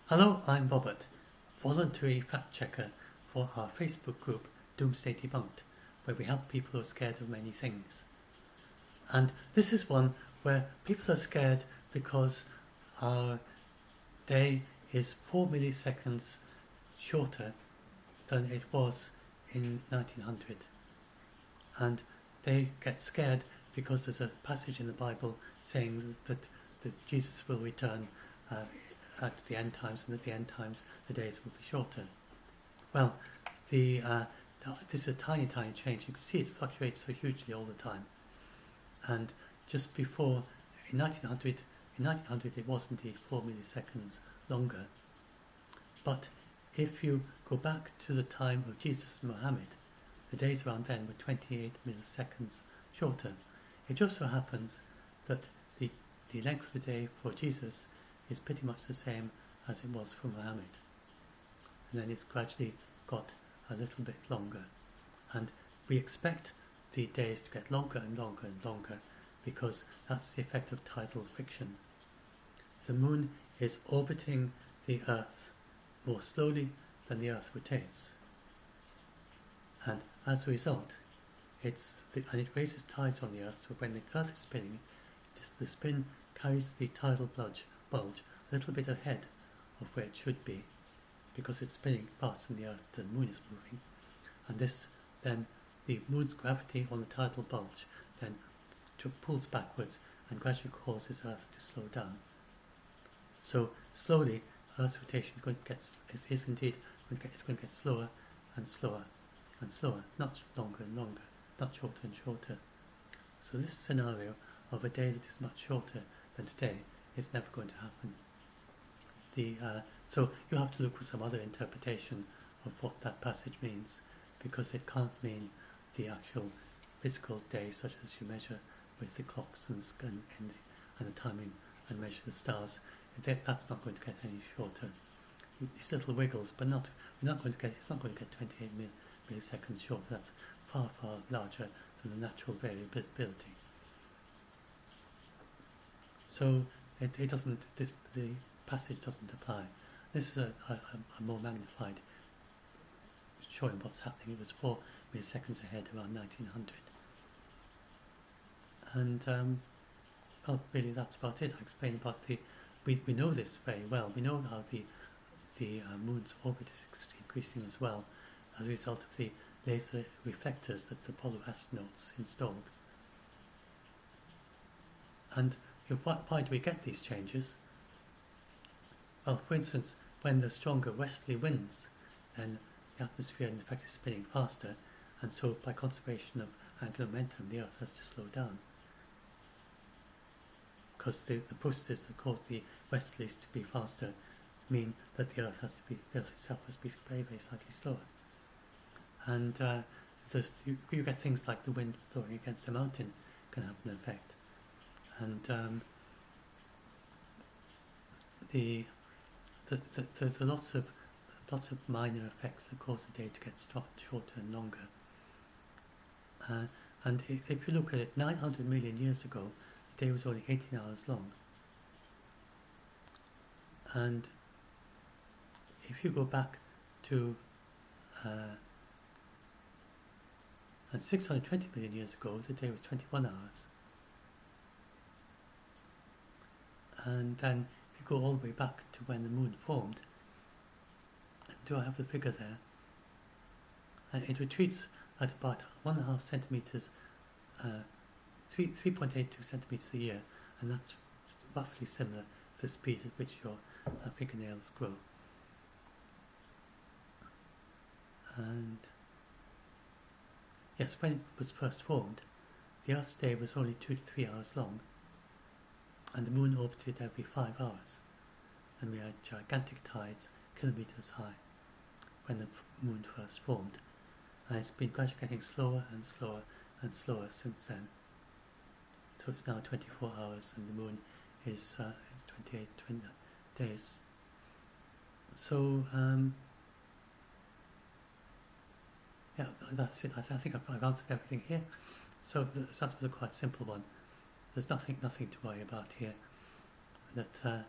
Hello, I'm Robert, voluntary fact checker for our Facebook group Doomsday Debunked, where we help people who are scared of many things. And this is one where people are scared because our day is 4 milliseconds shorter than it was in 1900. And they get scared because there's a passage in the Bible saying that Jesus will return at the end times, and at the end times the days will be shorter. Well, this is a tiny change. You can see it fluctuates so hugely all the time. And just before, in 1900 it was indeed 4 milliseconds longer. But if you go back to the time of Jesus and Mohammed, the days around then were 28 milliseconds shorter. It just so happens that the length of the day for Jesus is pretty much the same as it was for Mohammed. And then it's gradually got a little bit longer. And we expect the days to get longer and longer and longer because that's the effect of tidal friction. The moon is orbiting the Earth more slowly than the Earth rotates. And as a result, it raises tides on the Earth, so when the Earth is spinning, the spin carries the tidal bulge a little bit ahead of where it should be, because it's spinning faster than the Earth, the moon is moving. And this then, the moon's gravity on the tidal bulge then pulls backwards and gradually causes Earth to slow down. So slowly, Earth's rotation is going to get slower and slower and slower, not longer and longer, not shorter and shorter. So this scenario of a day that is much shorter than today is never going to happen. So you have to look for some other interpretation of what that passage means, because it can't mean the actual physical day, such as you measure with the clocks and the timing and measure the stars. That's not going to get any shorter. These little wiggles, but it's not going to get 28 milliseconds shorter. That's far larger than the natural variability. So the passage doesn't apply. This is a more magnified showing what's happening. It was 4 milliseconds ahead around 1900. And well, really that's about it. I explained about we know this very well. We know how the moon's orbit is increasing as well as a result of the laser reflectors that the Apollo astronauts installed. And why do we get these changes? Well, for instance, when there's stronger westerly winds, then the atmosphere in effect is spinning faster, and so by conservation of angular momentum, the Earth has to slow down. Because the processes that cause the westerlies to be faster mean that the Earth itself has to be very slightly slower. And you get things like the wind blowing against a mountain can have an effect. And there's lots of minor effects that cause the day to get shorter and longer. And if you look at it, 900 million years ago, the day was only 18 hours long. And if you go back to and 620 million years ago, the day was 21 hours. And then if you go all the way back to when the moon formed, do I have the figure there? And it retreats at about 1.5 centimeters, 3.82 centimeters a year, and that's roughly similar to the speed at which your fingernails grow. And yes, when it was first formed, the Earth's day was only 2 to 3 hours long, and the moon orbited every 5 hours, and we had gigantic tides, kilometers high, when the moon first formed, and it's been gradually getting slower and slower and slower since then. So it's now 24 hours, and the moon is 28 days. So yeah, that's it. I think I've answered everything here. So that was a quite simple one. There's nothing to worry about here. That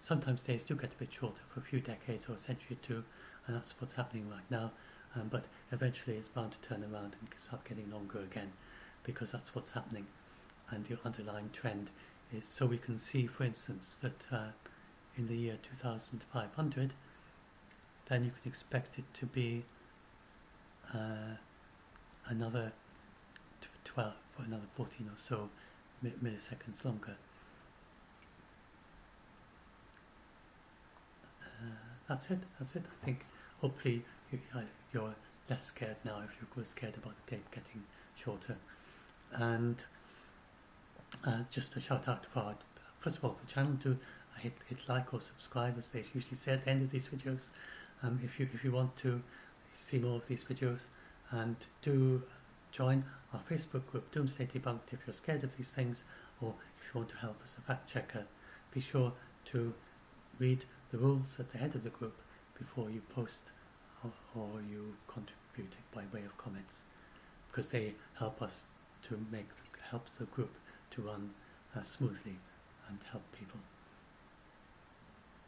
sometimes days do get a bit shorter for a few decades or a century or two, and that's what's happening right now. But eventually it's bound to turn around and start getting longer again, because that's what's happening. And the underlying trend is, so we can see, for instance, that in the year 2500, then you can expect it to be another 12 for another 14 or so milliseconds longer. That's it. I think hopefully you're less scared now if you were scared about the tape getting shorter. And just a shout out for first of all the channel. Do hit like or subscribe, as they usually say at the end of these videos, if you want to see more of these videos. And do join our Facebook group Doomsday Debunked if you're scared of these things, or if you want to help as a fact checker. Be sure to read the rules at the head of the group before you post or you contribute by way of comments, because they help us to help the group to run smoothly and help people.